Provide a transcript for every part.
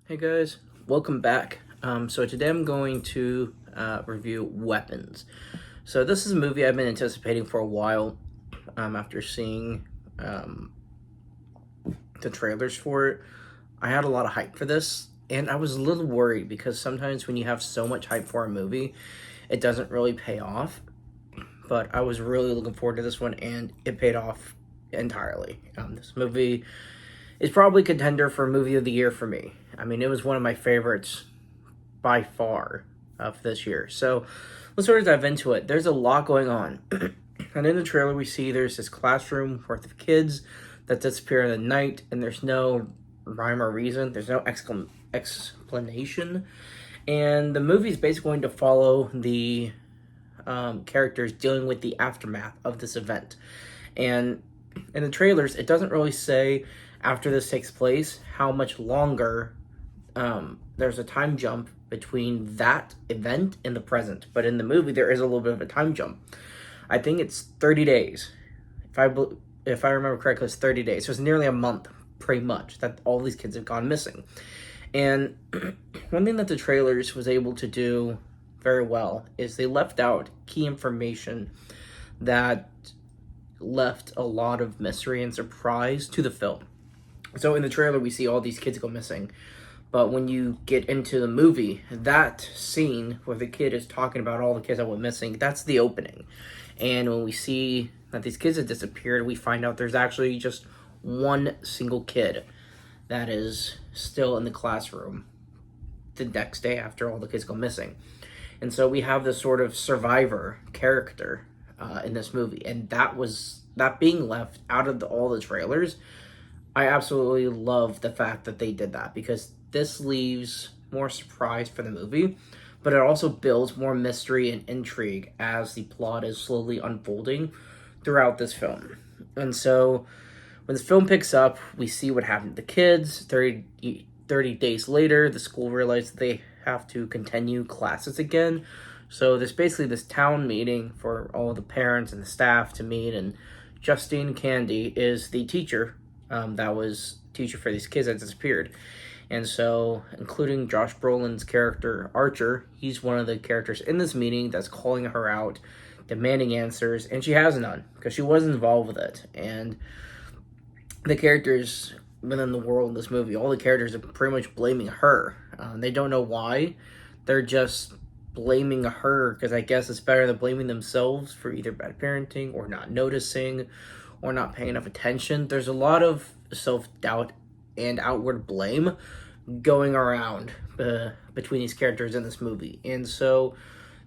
Hey guys, welcome back. So today I'm going to review Weapons. So this is a movie I've been anticipating for a while after seeing um, the trailers for it. I had a lot of hype for this, and I was a little worried because sometimes when you have so much hype for a movie, it doesn't really pay off. But I was really looking forward to this one, and it paid off entirely. This movie is probably contender for movie of the year for me. I mean, it was one of my favorites by far of this year. So let's sort of dive into it. There's a lot going on. And in the trailer, we see there's this classroom worth of kids that disappear in the night, and there's no rhyme or reason, there's no explanation. And the movie is basically going to follow the characters dealing with the aftermath of this event. And in the trailers, it doesn't really say after this takes place how much longer there's a time jump between that event and the present. But in the movie, there is a little bit of a time jump. I think it's 30 days. If I remember correctly, it's 30 days. So it's nearly a month, pretty much, that all these kids have gone missing. And one thing that the trailers was able to do very well is they left out key information that left a lot of mystery and surprise to the film. So in the trailer, we see all these kids go missing. But when you get into the movie, that scene where the kid is talking about all the kids that went missing, that's the opening. And when we see that these kids have disappeared, we find out there's actually just one single kid that is still in the classroom the next day after all the kids go missing. And so we have this sort of survivor character in this movie. And that being left out of all the trailers, I absolutely love the fact that they did that because this leaves more surprise for the movie, but it also builds more mystery and intrigue as the plot is slowly unfolding throughout this film. And so when the film picks up, we see what happened to the kids. 30 days later, the school realizes they have to continue classes again. So there's basically this town meeting for all the parents and the staff to meet, and Justine Candy is the teacher that was teacher for these kids that disappeared. And so, including Josh Brolin's character, Archer, he's one of the characters in this meeting that's calling her out, demanding answers, and she has none, because she was involved with it. And the characters within the world in this movie, all the characters are pretty much blaming her. They don't know why. They're just blaming her, because I guess it's better than blaming themselves for either bad parenting, or not noticing, or not paying enough attention. There's a lot of self-doubt and outward blame going around between these characters in this movie. And so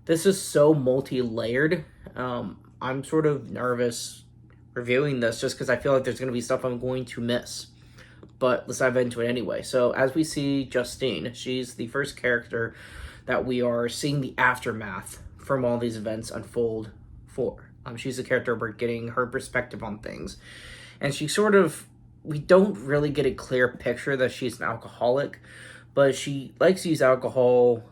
this is so multi-layered. I'm sort of nervous reviewing this just because I feel like there's going to be stuff I'm going to miss. But let's dive into it anyway. So as we see Justine, she's the first character that we are seeing the aftermath from all these events unfold for. She's the character we're getting her perspective on things. And she sort of, we don't really get a clear picture that she's an alcoholic, but she likes to use alcohol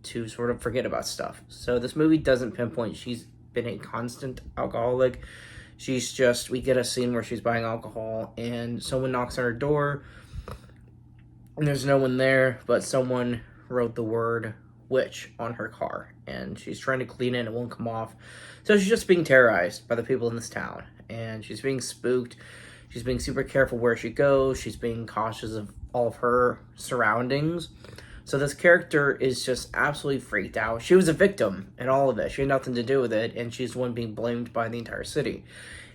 to sort of forget about stuff. So this movie doesn't pinpoint she's been a constant alcoholic. She's just, we get a scene where she's buying alcohol and someone knocks on her door and there's no one there, but someone wrote the word witch on her car and she's trying to clean it and it won't come off. So she's just being terrorized by the people in this town and she's being spooked. She's being super careful where she goes. She's being cautious of all of her surroundings. So this character is just absolutely freaked out. She was a victim in all of it. She had nothing to do with it, and she's the one being blamed by the entire city.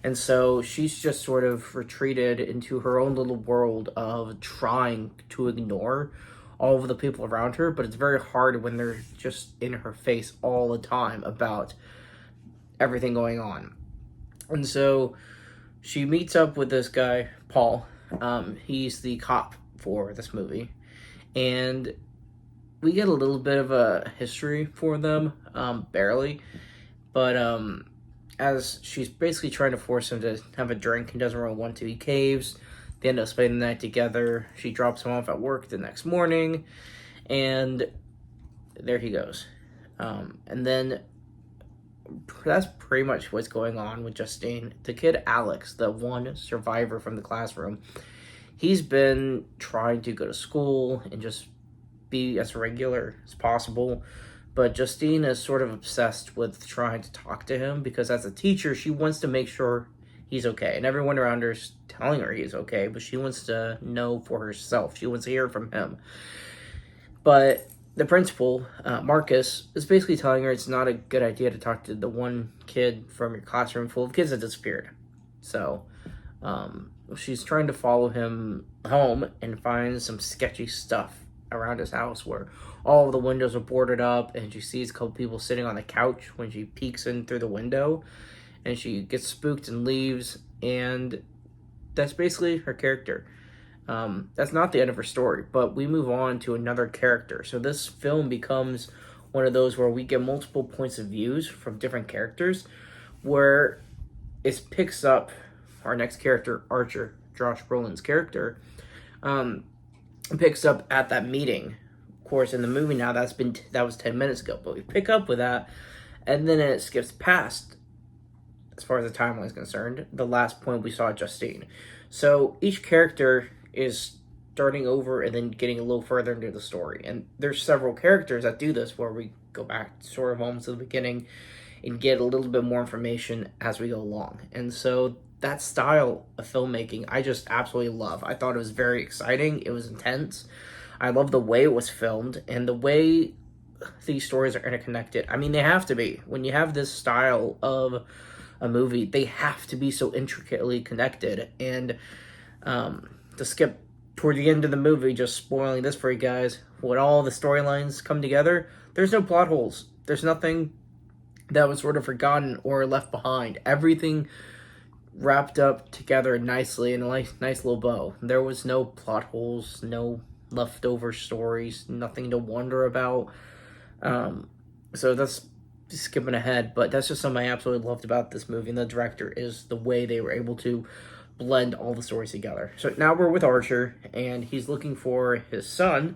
And so she's just sort of retreated into her own little world of trying to ignore all of the people around her, but it's very hard when they're just in her face all the time about everything going on. And so she meets up with this guy, Paul. He's the cop for this movie. And we get a little bit of a history for them, barely. But as she's basically trying to force him to have a drink, he doesn't really want to. He caves. They end up spending the night together. She drops him off at work the next morning. And there he goes. And then that's pretty much what's going on with Justine. The kid Alex, the one survivor from the classroom, He's been trying to go to school and just be as regular as possible, but Justine is sort of obsessed with trying to talk to him because as a teacher, she wants to make sure he's okay. And everyone around her is telling her he's okay, but she wants to know for herself. She wants to hear from him. But the principal, Marcus, is basically telling her it's not a good idea to talk to the one kid from your classroom full of kids that disappeared. So she's trying to follow him home and finds some sketchy stuff around his house where all of the windows are boarded up, and she sees a couple people sitting on the couch when she peeks in through the window, and she gets spooked and leaves, and that's basically her character. That's not the end of her story, but we move on to another character. So this film becomes one of those where we get multiple points of views from different characters, where it picks up our next character, Archer, Josh Brolin's character, picks up at that meeting. Of course, in the movie now, that was 10 minutes ago, but we pick up with that, and then it skips past, as far as the timeline is concerned, the last point we saw Justine. So each character is starting over and then getting a little further into the story. And there's several characters that do this where we go back sort of almost to the beginning and get a little bit more information as we go along. And so that style of filmmaking, I just absolutely love. I thought it was very exciting. It was intense. I love the way it was filmed and the way these stories are interconnected. I mean, they have to be. When you have this style of a movie, they have to be so intricately connected. And to skip toward the end of the movie, just spoiling this for you guys, when all the storylines come together, there's no plot holes. There's nothing that was sort of forgotten or left behind. Everything wrapped up together nicely in a nice little bow. There was no plot holes, no leftover stories, nothing to wonder about. So that's skipping ahead, but that's just something I absolutely loved about this movie and the director is the way they were able to blend all the stories together. So now we're with Archer, and he's looking for his son,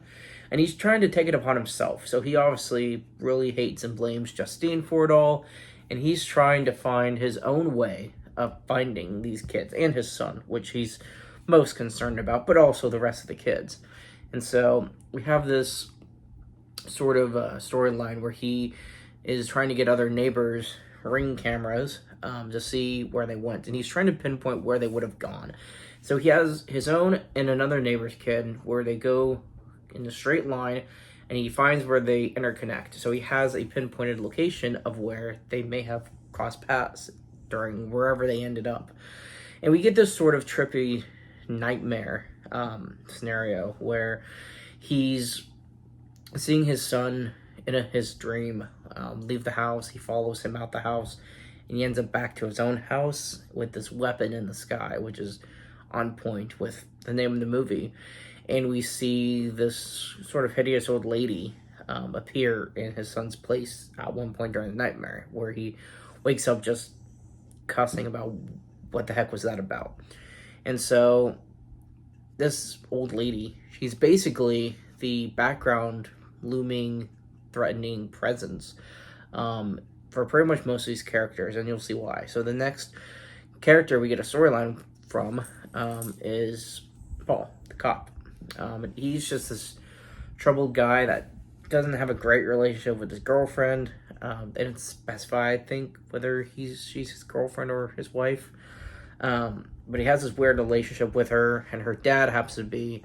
and he's trying to take it upon himself. So he obviously really hates and blames Justine for it all, and he's trying to find his own way of finding these kids and his son, which he's most concerned about, but also the rest of the kids. And so we have this sort of storyline where he is trying to get other neighbors' Ring cameras to see where they went, and he's trying to pinpoint where they would have gone. So he has his own and another neighbor's kid where they go in a straight line, and he finds where they interconnect. So he has a pinpointed location of where they may have crossed paths during wherever they ended up. And we get this sort of trippy nightmare scenario where he's seeing his son in his dream leave the house. He follows him out the house, and he ends up back to his own house with this weapon in the sky, which is on point with the name of the movie. And we see this sort of hideous old lady appear in his son's place at one point during the nightmare, where he wakes up just cussing about what the heck was that about. And so this old lady, she's basically the background looming threatening presence for pretty much most of these characters, and you'll see why. So the next character we get a storyline from is Paul, the cop. He's just this troubled guy that doesn't have a great relationship with his girlfriend. They didn't specify, I think, whether she's his girlfriend or his wife. But he has this weird relationship with her, and her dad happens to be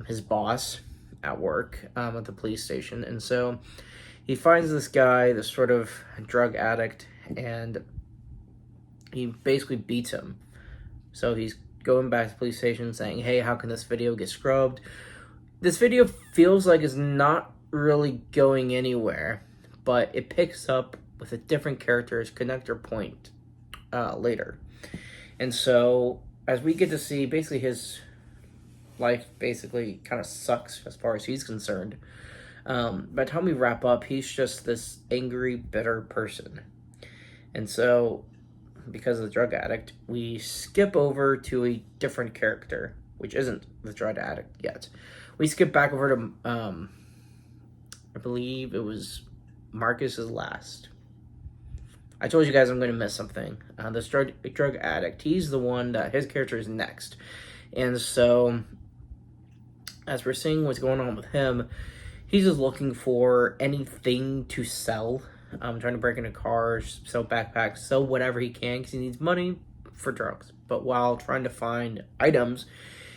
his boss at work at the police station. And so he finds this guy, this sort of drug addict, and he basically beats him. So he's going back to the police station saying, hey, how can this video get scrubbed? This video feels like it's not really going anywhere, but it picks up with a different character's connector point later. And so as we get to see basically his life basically kind of sucks as far as he's concerned. By the time we wrap up, he's just this angry, bitter person. And so, because of the drug addict, we skip over to a different character, which isn't the drug addict yet. We skip back over to, I believe it was Marcus's last. I told you guys I'm going to miss something. This drug addict, he's the one that his character is next. And so, as we're seeing what's going on with him, he's just looking for anything to sell. Trying to break into cars, sell backpacks, sell whatever he can because he needs money for drugs. But while trying to find items,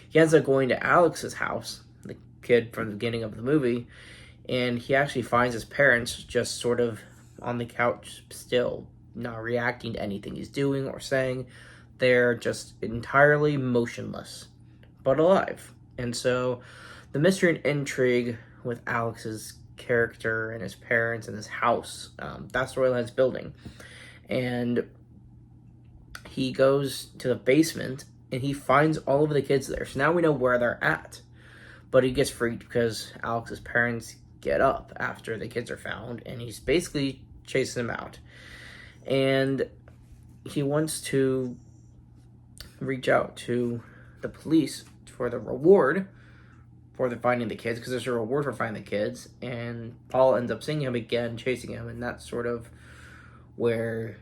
he ends up going to Alex's house, the kid from the beginning of the movie, and he actually finds his parents just sort of on the couch still, not reacting to anything he's doing or saying. They're just entirely motionless, but alive. And so the mystery and intrigue with Alex's character and his parents and his house, that's the storyline's building. And he goes to the basement and he finds all of the kids there. So now we know where they're at. But he gets freaked because Alex's parents get up after the kids are found, and he's basically chasing them out. And he wants to reach out to the police for the reward for finding the kids, because there's a reward for finding the kids. And Paul ends up seeing him again, chasing him, and that's sort of where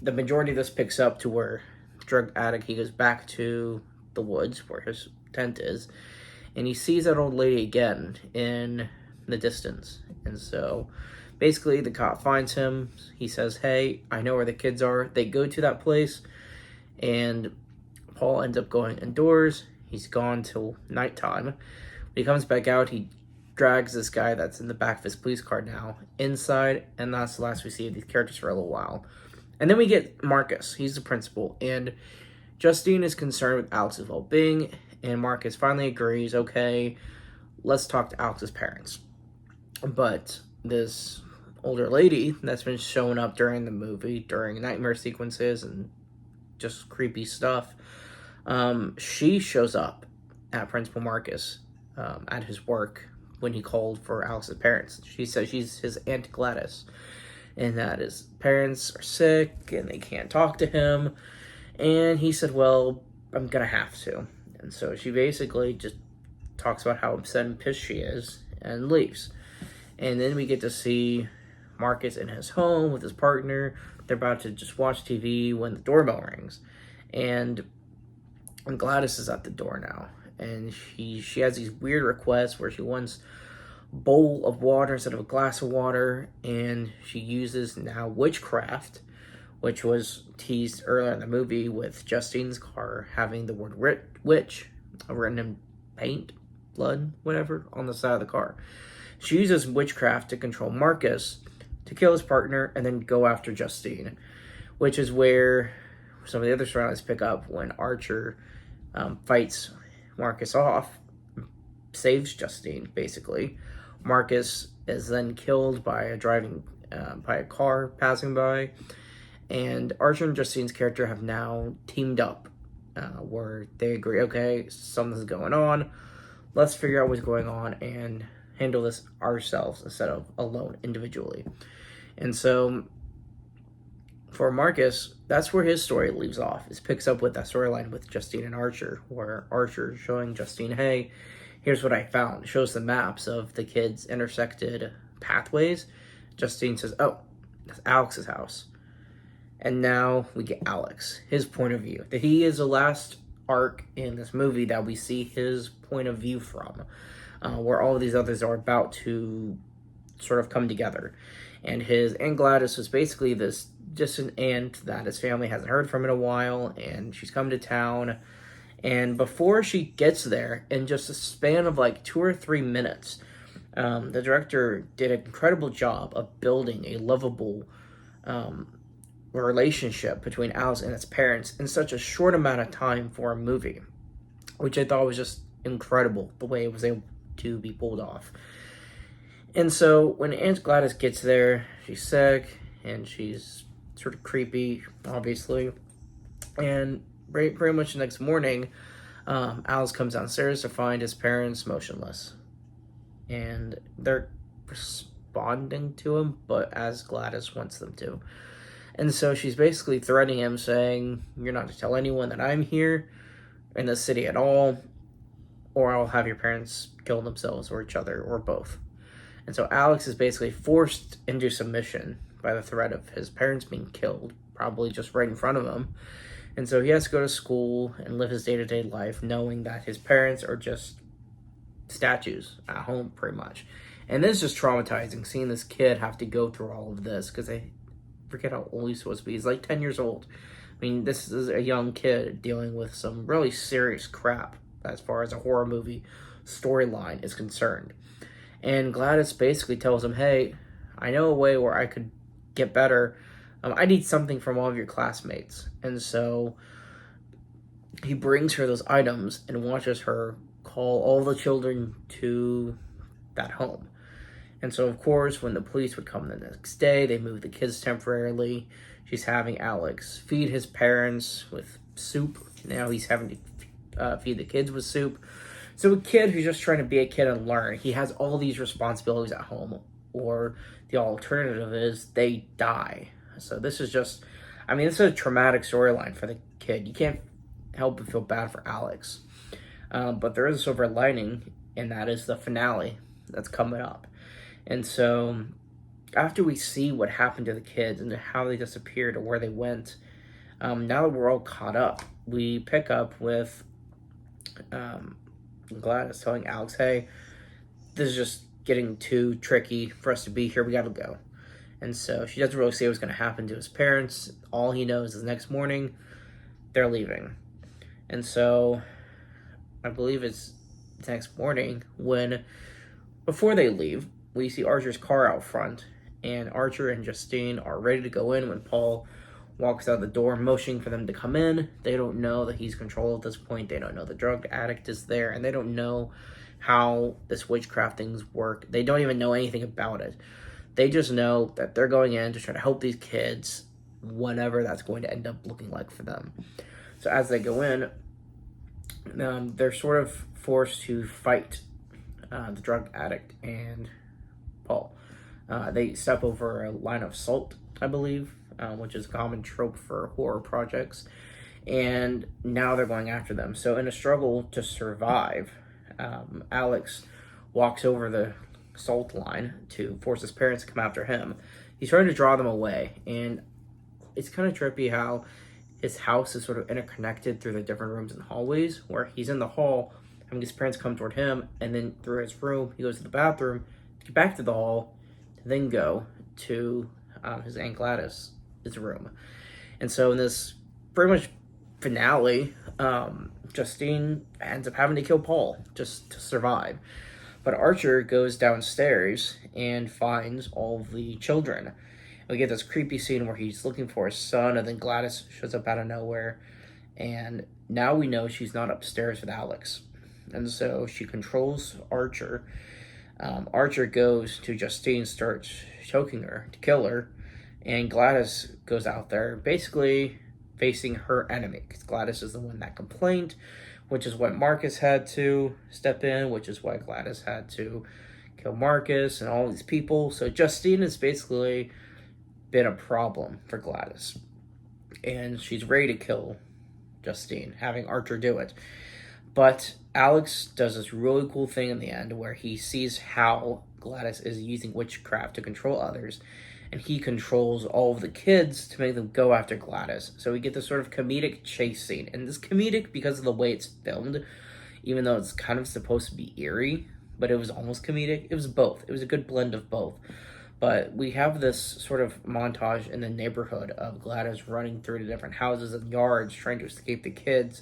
the majority of this picks up, to where drug addict, he goes back to the woods where his tent is, and he sees that old lady again in the distance. And so basically the cop finds him. He says, hey, I know where the kids are. They go to that place, and Paul ends up going indoors. He's gone till nighttime. When he comes back out, he drags this guy that's in the back of his police car now inside, and that's the last we see of these characters for a little while. And then we get Marcus. He's the principal, and Justine is concerned with Alex's well-being, and Marcus finally agrees, okay, let's talk to Alex's parents. But this older lady that's been showing up during the movie, during nightmare sequences and just creepy stuff, she shows up at Principal Marcus at his work when he called for Alex's parents. She says she's his Aunt Gladys, and that his parents are sick and they can't talk to him. And he said, well, I'm gonna have to. And so she basically just talks about how upset and pissed she is and leaves. And then we get to see Marcus in his home with his partner. They're about to just watch TV when the doorbell rings. And Gladys is at the door now. And she has these weird requests where she wants a bowl of water instead of a glass of water. And she uses now witchcraft, which was teased earlier in the movie with Justine's car having the word witch written in paint, blood, whatever, on the side of the car. She uses witchcraft to control Marcus, to kill his partner, and then go after Justine, which is where some of the other storylines pick up when Archer fights Marcus off, saves Justine, basically. Marcus is then killed by a car passing by, and Archer and Justine's character have now teamed up, where they agree, okay, something's going on, let's figure out what's going on and handle this ourselves instead of alone, individually. And so for Marcus, that's where his story leaves off. It picks up with that storyline with Justine and Archer, where Archer is showing Justine, hey, here's what I found. It shows the maps of the kids' intersected pathways. Justine says, oh, that's Alex's house. And now we get Alex, his point of view. That he is the last arc in this movie that we see his point of view from, where all of these others are about to sort of come together. And his Aunt Gladys was basically this distant aunt that his family hasn't heard from in a while, and she's come to town. And before she gets there, in just a span of like 2 or 3 minutes, the director did an incredible job of building a lovable relationship between Alice and its parents in such a short amount of time for a movie, which I thought was just incredible, the way it was able to be pulled off. And so when Aunt Gladys gets there, she's sick and she's sort of creepy, obviously. And pretty much the next morning, Alice comes downstairs to find his parents motionless. And they're responding to him, but as Gladys wants them to. And so she's basically threatening him, saying, you're not to tell anyone that I'm here in the city at all, or I'll have your parents kill themselves or each other, or both. And so Alex is basically forced into submission by the threat of his parents being killed, probably just right in front of him. And so he has to go to school and live his day-to-day life knowing that his parents are just statues at home, pretty much. And this is just traumatizing, seeing this kid have to go through all of this, because I forget how old he's supposed to be. He's like 10 years old. I mean, this is a young kid dealing with some really serious crap as far as a horror movie storyline is concerned. And Gladys basically tells him, hey, I know a way where I could get better. I need something from all of your classmates. And so he brings her those items and watches her call all the children to that home. And so, of course, when the police would come the next day, they moved the kids temporarily. She's having Alex feed his parents with soup. Now he's having to feed the kids with soup. So a kid who's just trying to be a kid and learn, he has all these responsibilities at home. Or the alternative is they die. So this is just, I mean, this is a traumatic storyline for the kid. You can't help but feel bad for Alex. But there is a silver lining, and that is the finale that's coming up. And so after we see what happened to the kids and how they disappeared or where they went, now that we're all caught up, we pick up with Gladys telling Alex, hey, this is just getting too tricky for us to be here. We got to go. And so she doesn't really say what's going to happen to his parents. All he knows is the next morning, they're leaving. And so I believe it's the next morning when, before they leave, we see Archer's car out front, and Archer and Justine are ready to go in when Paul walks out the door, motioning for them to come in. They don't know that he's controlled at this point. They don't know the drug addict is there, and they don't know how this witchcraft things work. They don't even know anything about it. They just know that they're going in to try to help these kids, whatever that's going to end up looking like for them. So as they go in, they're sort of forced to fight the drug addict and Paul. They step over a line of salt, I believe, which is a common trope for horror projects. And now they're going after them. So in a struggle to survive, Alex walks over the salt line to force his parents to come after him. He's trying to draw them away. And it's kind of trippy how his house is sort of interconnected through the different rooms and hallways, where he's in the hall, having his parents come toward him, and then through his room, he goes to the bathroom, to get back to the hall, to then go to his Aunt Gladys' room. And so in this pretty much finale, Justine ends up having to kill Paul just to survive. But Archer goes downstairs and finds all of the children. We get this creepy scene where he's looking for his son, and then Gladys shows up out of nowhere. And now we know she's not upstairs with Alex. And so she controls Archer. Archer goes to Justine, starts choking her to kill her. And Gladys goes out there basically facing her enemy, because Gladys is the one that complained, which is why Marcus had to step in, which is why Gladys had to kill Marcus and all these people. So Justine has basically been a problem for Gladys. And she's ready to kill Justine, having Archer do it. But Alex does this really cool thing in the end where he sees how Gladys is using witchcraft to control others, and he controls all of the kids to make them go after Gladys. So we get this sort of comedic chase scene. And this comedic because of the way it's filmed, even though it's kind of supposed to be eerie, but it was almost comedic. It was both. It was a good blend of both. But we have this sort of montage in the neighborhood of Gladys running through the different houses and yards trying to escape the kids,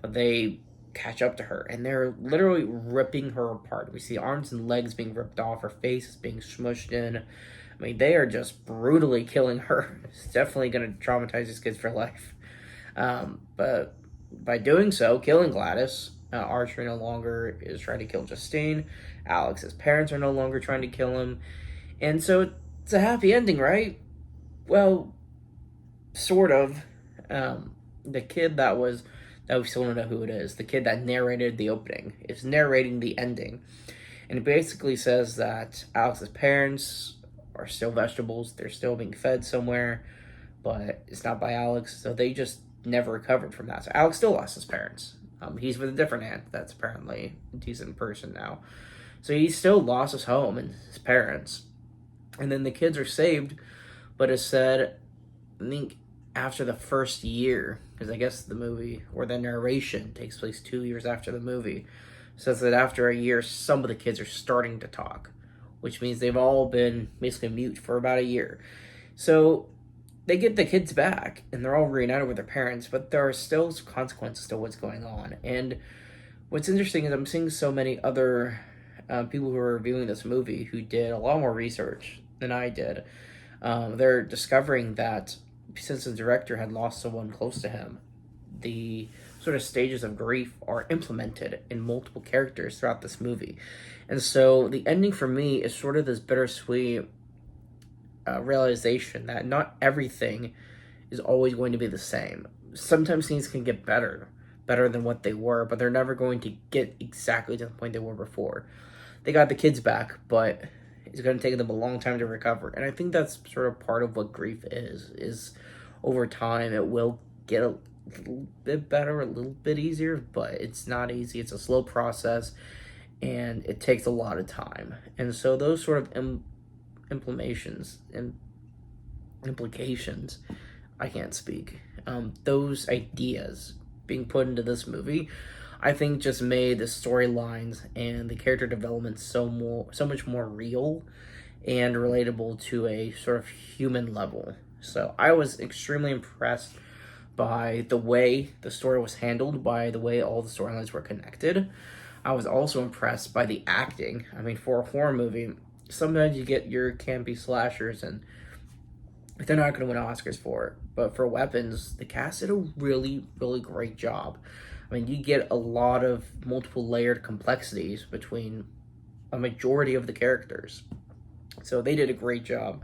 but they catch up to her, and they're literally ripping her apart. We see arms and legs being ripped off, her face is being smushed in. I mean, they are just brutally killing her. It's definitely going to traumatize these kids for life. But by doing so, killing Gladys, Archer no longer is trying to kill Justine. Alex's parents are no longer trying to kill him. And so it's a happy ending, right? Well, sort of. The kid that we still don't know who it is, the kid that narrated the opening, is narrating the ending. And it basically says that Alex's parents are still vegetables. They're still being fed somewhere, but it's not by Alex. So they just never recovered from that. So Alex still lost his parents. He's with a different aunt that's apparently a decent person now. So he still lost his home and his parents. And then the kids are saved, but it said, I think after the first year, because I guess the movie or the narration takes place 2 years after the movie, says that after a year, some of the kids are starting to talk, which means they've all been basically mute for about a year. So they get the kids back and they're all reunited with their parents, but there are still consequences to what's going on. And what's interesting is I'm seeing so many other people who are reviewing this movie who did a lot more research than I did. They're discovering that since the director had lost someone close to him, the sort of stages of grief are implemented in multiple characters throughout this movie. And so the ending for me is sort of this bittersweet realization that not everything is always going to be the same. Sometimes things can get better than what they were, but they're never going to get exactly to the point they were before. They got the kids back, but it's going to take them a long time to recover. And I think that's sort of part of what grief is over time it will get a little bit better, a little bit easier, but it's not easy. It's a slow process, and it takes a lot of time. And so those sort of implications, I can't speak. Those ideas being put into this movie, I think just made the storylines and the character development so much more real and relatable to a sort of human level. So I was extremely impressed by the way the story was handled, by the way all the storylines were connected. I was also impressed by the acting. I mean, for a horror movie, sometimes you get your campy slashers and they're not going to win Oscars for it. But for Weapons, the cast did a really, really great job. I mean, you get a lot of multiple layered complexities between a majority of the characters. So they did a great job.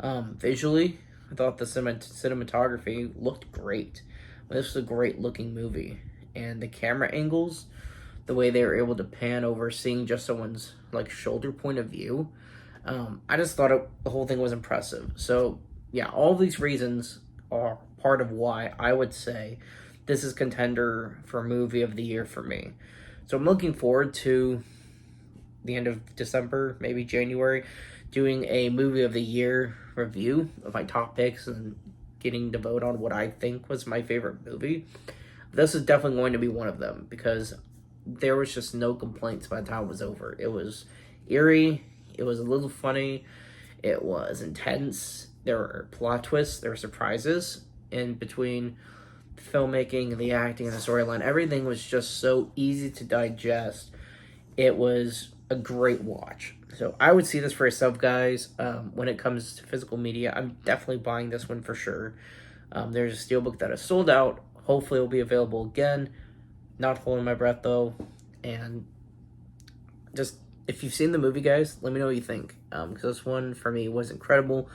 Visually, I thought the cinematography looked great. This was a great looking movie. And the camera angles, the way they were able to pan over seeing just someone's like shoulder point of view, I just thought the whole thing was impressive. So yeah, all these reasons are part of why I would say this is contender for movie of the year for me. So I'm looking forward to the end of December, maybe January, doing a movie of the year review of my top picks and getting to vote on what I think was my favorite movie. This is definitely going to be one of them because there was just no complaints by the time it was over. It was eerie, it was a little funny, it was intense, there were plot twists, there were surprises in between the filmmaking, the acting, and the storyline. Everything was just so easy to digest. It was a great watch. So I would see this for yourself, guys. When it comes to physical media, I'm definitely buying this one for sure. There's a steelbook that is sold out. Hopefully it will be available again. Not holding my breath though. And just, if you've seen the movie, guys, let me know what you think. Because this one, for me, was incredible.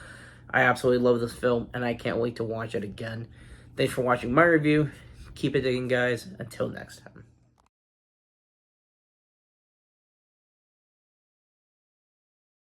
I absolutely love this film, and I can't wait to watch it again. Thanks for watching my review. Keep it digging, guys. Until next time.